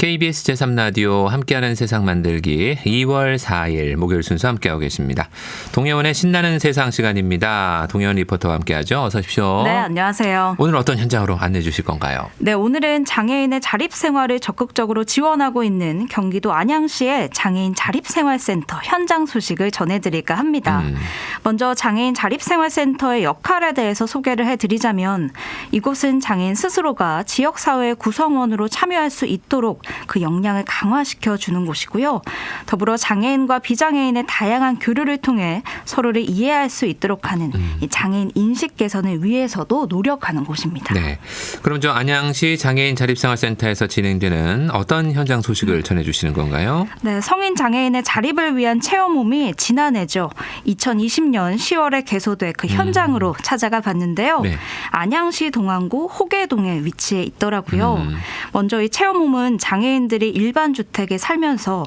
KBS 제3라디오 함께하는 세상 만들기 2월 4일 목요일 순서 함께하고 계십니다. 동혜원의 신나는 세상 시간입니다. 동혜원 리포터와 함께하죠. 어서 오십시오. 네, 안녕하세요. 오늘 어떤 현장으로 안내해 주실 건가요? 네, 오늘은 장애인의 자립생활을 적극적으로 지원하고 있는 경기도 안양시의 장애인 자립생활센터 현장 소식을 전해드릴까 합니다. 먼저 장애인 자립생활센터의 역할에 대해서 소개를 해드리자면 이곳은 장애인 스스로가 지역사회 구성원으로 참여할 수 있도록 그 역량을 강화시켜 주는 곳이고요. 더불어 장애인과 비장애인의 다양한 교류를 통해 서로를 이해할 수 있도록 하는 이 장애인 인식 개선을 위해서도 노력하는 곳입니다. 네. 그럼 저 안양시 장애인 자립생활센터에서 진행되는 어떤 현장 소식을 전해주시는 건가요? 네, 성인 장애인의 자립을 위한 체험홈이 지난해죠. 2020년 10월에 개소돼 그 현장으로 찾아가 봤는데요. 네. 안양시 동안구 호계동에 위치해 있더라고요. 먼저 이 체험홈은 장애인들이 일반 주택에 살면서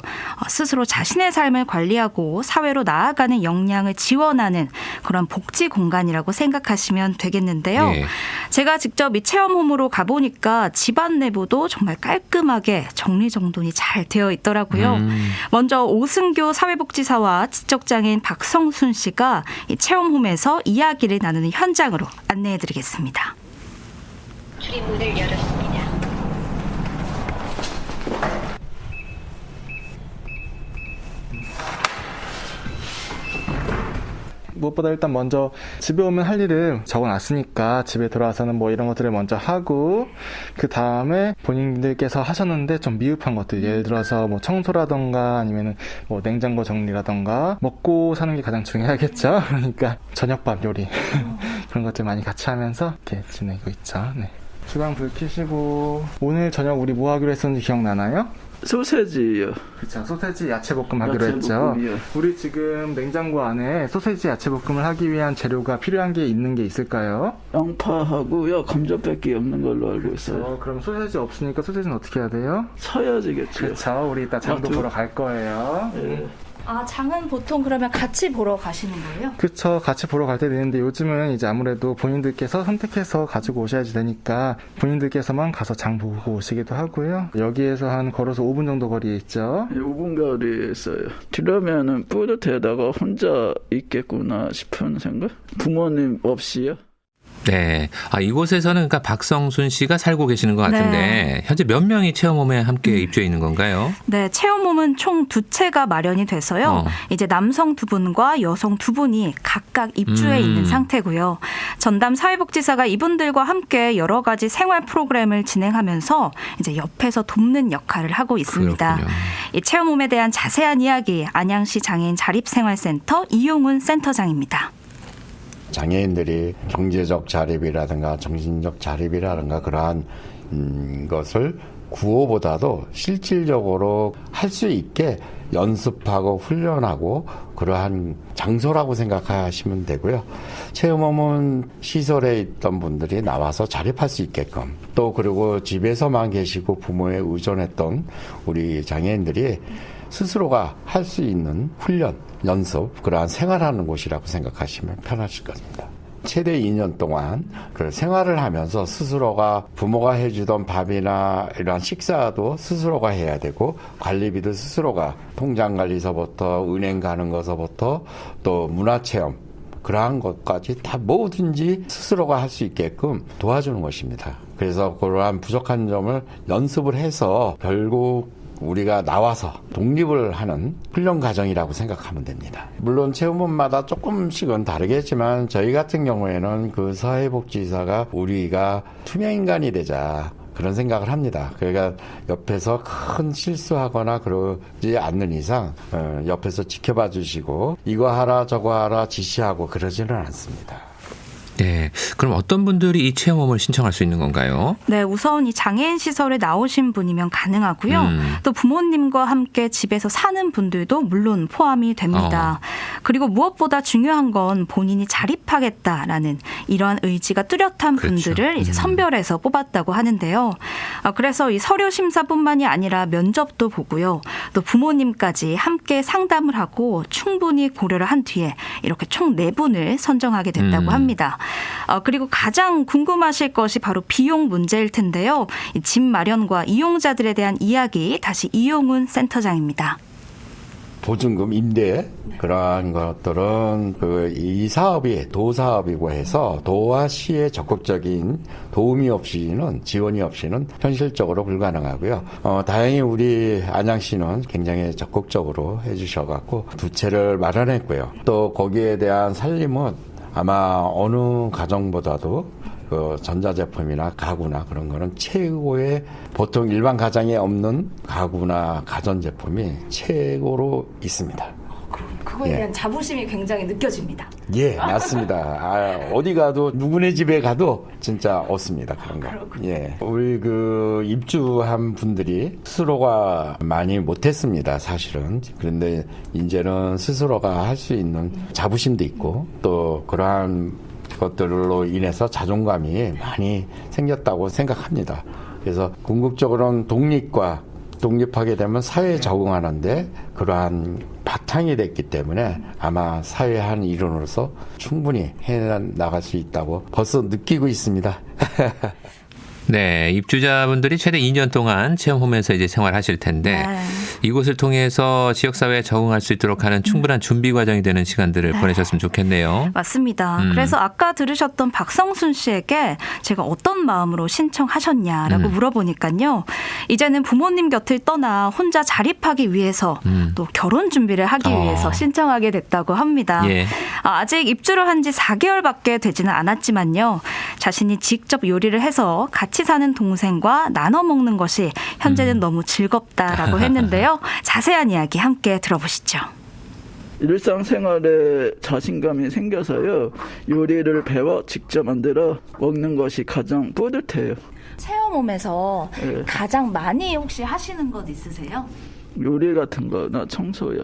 스스로 자신의 삶을 관리하고 사회로 나아가는 역량을 지원하는 그런 복지 공간이라고 생각하시면 되겠는데요. 네. 제가 직접 이 체험홈으로 가보니까 집안 내부도 정말 깔끔하게 정리정돈이 잘 되어 있더라고요. 먼저 오승교 사회복지사와 지적장애인 박성순 씨가 이 체험홈에서 이야기를 나누는 현장으로 안내해드리겠습니다. 출입문을 열었습니다. 무엇보다 일단 먼저 집에 오면 할 일을 적어놨으니까 집에 들어와서는 뭐 이런 것들을 먼저 하고 그 다음에 본인들께서 하셨는데 좀 미흡한 것들 예를 들어서 뭐 청소라던가 아니면은 뭐 냉장고 정리라던가 먹고 사는 게 가장 중요하겠죠. 그러니까 저녁밥 요리 그런 것들 많이 같이 하면서 이렇게 지내고 있죠. 네. 주방 불 켜시고 오늘 저녁 우리 뭐 하기로 했었는지 기억나나요? 소세지요. 그쵸, 소세지 야채볶음 하기로 했죠. 우리 지금 냉장고 안에 소세지 야채볶음을 하기 위한 재료가 필요한 게 있는 게 있을까요? 양파하고요. 감자밖에 없는 걸로 알고 있어요. 그럼 소세지 없으니까 소세지는 어떻게 해야 돼요? 사야지겠죠. 그렇죠. 우리 이따 장도 보러 갈 거예요. 네. 아, 장은 보통 그러면 같이 보러 가시는 거예요? 그렇죠. 같이 보러 갈 때 되는데 요즘은 이제 아무래도 본인들께서 선택해서 가지고 오셔야지 되니까 본인들께서만 가서 장 보고 오시기도 하고요. 여기에서 한 걸어서 5분 정도 거리에 있죠. 5분 거리에 있어요. 들어오면은 뿌듯해다가 혼자 있겠구나 싶은 생각? 부모님 없이요? 네. 이곳에서는 그러니까 박성순 씨가 살고 계시는 것 같은데 네. 현재 몇 명이 체험홈에 함께 입주해 있는 건가요? 네, 체험홈은 총 2채가 마련이 돼서요. 이제 남성 2분과 여성 2분이 각각 입주해 있는 상태고요. 전담 사회복지사가 이분들과 함께 여러 가지 생활 프로그램을 진행하면서 이제 옆에서 돕는 역할을 하고 있습니다. 그렇군요. 이 체험홈에 대한 자세한 이야기 안양시 장애인 자립생활센터 이용훈 센터장입니다. 장애인들이 경제적 자립이라든가 정신적 자립이라든가 그러한 것을 구호보다도 실질적으로 할 수 있게 연습하고 훈련하고 그러한 장소라고 생각하시면 되고요. 체험홈은 시설에 있던 분들이 나와서 자립할 수 있게끔 또 그리고 집에서만 계시고 부모에 의존했던 우리 장애인들이 스스로가 할 수 있는 훈련, 연습, 그러한 생활하는 곳이라고 생각하시면 편하실 겁니다. 최대 2년 동안 그 생활을 하면서 스스로가 부모가 해주던 밥이나 이러한 식사도 스스로가 해야 되고 관리비도 스스로가 통장 관리서부터 은행 가는 것서부터 또 문화체험 그러한 것까지 다 뭐든지 스스로가 할 수 있게끔 도와주는 것입니다. 그래서 그러한 부족한 점을 연습을 해서 결국 우리가 나와서 독립을 하는 훈련 과정이라고 생각하면 됩니다. 물론 체험원마다 조금씩은 다르겠지만 저희 같은 경우에는 그 사회복지사가 우리가 투명인간이 되자 그런 생각을 합니다. 그러니까 옆에서 큰 실수하거나 그러지 않는 이상 옆에서 지켜봐 주시고 이거 하라 저거 하라 지시하고 그러지는 않습니다. 네. 그럼 어떤 분들이 이 체험홈을 신청할 수 있는 건가요? 네, 우선 이 장애인 시설에 나오신 분이면 가능하고요. 또 부모님과 함께 집에서 사는 분들도 물론 포함이 됩니다. 그리고 무엇보다 중요한 건 본인이 자립하겠다라는 이러한 의지가 뚜렷한 그렇죠. 분들을 이제 선별해서 뽑았다고 하는데요. 그래서 이 서류 심사뿐만이 아니라 면접도 보고요. 또 부모님까지 함께 상담을 하고 충분히 고려를 한 뒤에 이렇게 총 4분을 선정하게 됐다고 합니다. 그리고 가장 궁금하실 것이 바로 비용 문제일 텐데요. 이 집 마련과 이용자들에 대한 이야기 다시 이용훈 센터장입니다. 보증금, 임대 그러한 것들은 이 사업이 도사업이고 해서 도와 시의 적극적인 도움이 없이는 지원이 없이는 현실적으로 불가능하고요. 다행히 우리 안양시는 굉장히 적극적으로 해주셔갖고 두 채를 마련했고요. 또 거기에 대한 살림은 아마 어느 가정보다도 그 전자제품이나 가구나 그런 거는 최고의 보통 일반 가정에 없는 가구나 가전제품이 최고로 있습니다. 그거에 대한 자부심이 굉장히 느껴집니다. 예, 맞습니다. 어디 가도 누구네 집에 가도 진짜 없습니다. 그런 거. 예. 우리 그 입주한 분들이 스스로가 많이 못했습니다. 사실은. 그런데 이제는 스스로가 할 수 있는 자부심도 있고 또 그러한 것들로 인해서 자존감이 많이 생겼다고 생각합니다. 그래서 궁극적으로는 독립하게 되면 사회에 적응하는데 그러한 바탕이 됐기 때문에 아마 사회의 한 일원으로서 충분히 해나갈 수 있다고 벌써 느끼고 있습니다. 네, 입주자분들이 최대 2년 동안 체험홈에서 이제 생활하실 텐데 네. 이곳을 통해서 지역사회에 적응할 수 있도록 하는 충분한 준비 과정이 되는 시간들을 보내셨으면 좋겠네요. 맞습니다. 그래서 아까 들으셨던 박성순 씨에게 제가 어떤 마음으로 신청하셨냐라고 물어보니까요. 이제는 부모님 곁을 떠나 혼자 자립하기 위해서 또 결혼 준비를 하기 위해서 신청하게 됐다고 합니다. 예. 아직 입주를 한 지 4개월밖에 되지는 않았지만요. 자신이 직접 요리를 해서 같이 사는 동생과 나눠 먹는 것이 현재는 너무 즐겁다라고 했는데요. 자세한 이야기 함께 들어보시죠. 일상생활에 자신감이 생겨서요. 요리를 배워 직접 만들어 먹는 것이 가장 뿌듯해요. 체험홈에서 네. 가장 많이 혹시 하시는 것 있으세요? 요리 같은 거나 청소요.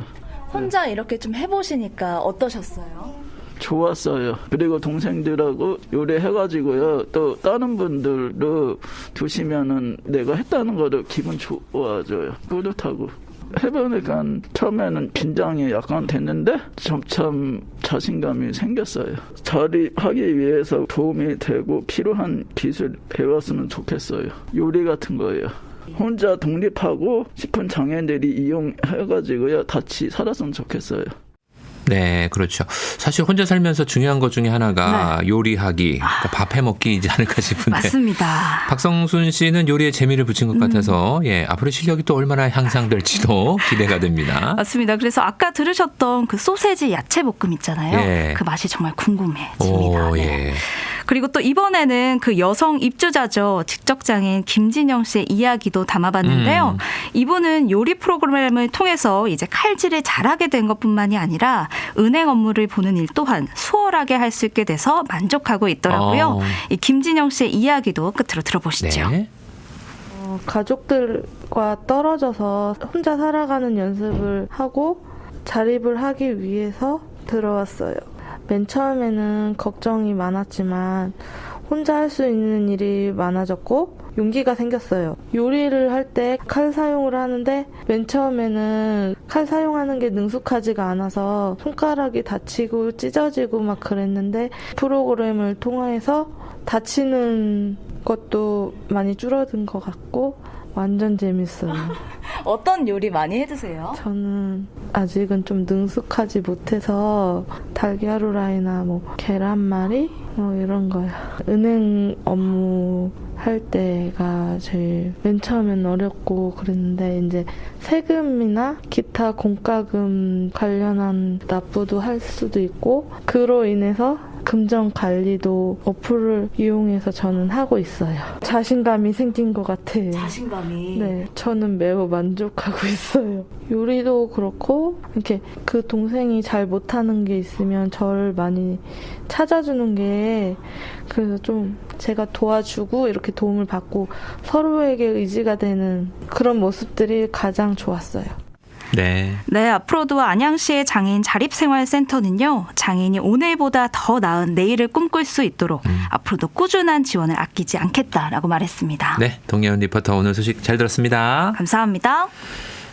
혼자 이렇게 좀 해보시니까 어떠셨어요? 좋았어요. 그리고 동생들하고 요리해가지고요. 또 다른 분들도 두시면은 내가 했다는 거를 기분 좋아져요. 뿌듯하고. 해보니까 처음에는 긴장이 약간 됐는데 점점 자신감이 생겼어요. 자립하기 위해서 도움이 되고 필요한 기술 배웠으면 좋겠어요. 요리 같은 거예요. 혼자 독립하고 싶은 장애인들이 이용해가지고요. 같이 살았으면 좋겠어요. 네, 그렇죠. 사실 혼자 살면서 중요한 것 중에 하나가 요리하기, 그러니까 밥 해먹기이지 않을까 싶은데. 맞습니다. 박성순 씨는 요리에 재미를 붙인 것 같아서 예, 앞으로 실력이 또 얼마나 향상될지도 기대가 됩니다. 맞습니다. 그래서 아까 들으셨던 그 소세지 야채볶음 있잖아요. 예. 그 맛이 정말 궁금해집니다. 오, 네. 예. 그리고 또 이번에는 그 여성 입주자죠. 직접장애인 김진영 씨의 이야기도 담아봤는데요. 이분은 요리 프로그램을 통해서 이제 칼질을 잘하게 된 것뿐만이 아니라 은행 업무를 보는 일 또한 수월하게 할 수 있게 돼서 만족하고 있더라고요. 이 김진영 씨의 이야기도 끝으로 들어보시죠. 네. 가족들과 떨어져서 혼자 살아가는 연습을 하고 자립을 하기 위해서 들어왔어요. 맨 처음에는 걱정이 많았지만 혼자 할 수 있는 일이 많아졌고 용기가 생겼어요. 요리를 할 때 칼 사용을 하는데 맨 처음에는 칼 사용하는 게 능숙하지가 않아서 손가락이 다치고 찢어지고 막 그랬는데 프로그램을 통해서 다치는 것도 많이 줄어든 것 같고 완전 재밌어요. 어떤 요리 많이 해드세요? 저는 아직은 좀 능숙하지 못해서 달걀 후라이나 뭐 계란말이 뭐 이런 거요. 은행 업무 할 때가 제일 맨 처음엔 어렵고 그랬는데 이제 세금이나 기타 공과금 관련한 납부도 할 수도 있고 그로 인해서 금전 관리도 어플을 이용해서 저는 하고 있어요. 자신감이 생긴 것 같아요. 자신감이. 네, 저는 매우 만족하고 있어요. 요리도 그렇고 이렇게 그 동생이 잘 못하는 게 있으면 저를 많이 찾아주는 게 그래서 좀 제가 도와주고 이렇게 도움을 받고 서로에게 의지가 되는 그런 모습들이 가장 좋았어요. 네. 네, 앞으로도 안양시의 장애인 자립생활센터는요, 장애인이 오늘보다 더 나은 내일을 꿈꿀 수 있도록 앞으로도 꾸준한 지원을 아끼지 않겠다라고 말했습니다. 네, 동예은 리포터 오늘 소식 잘 들었습니다. 감사합니다.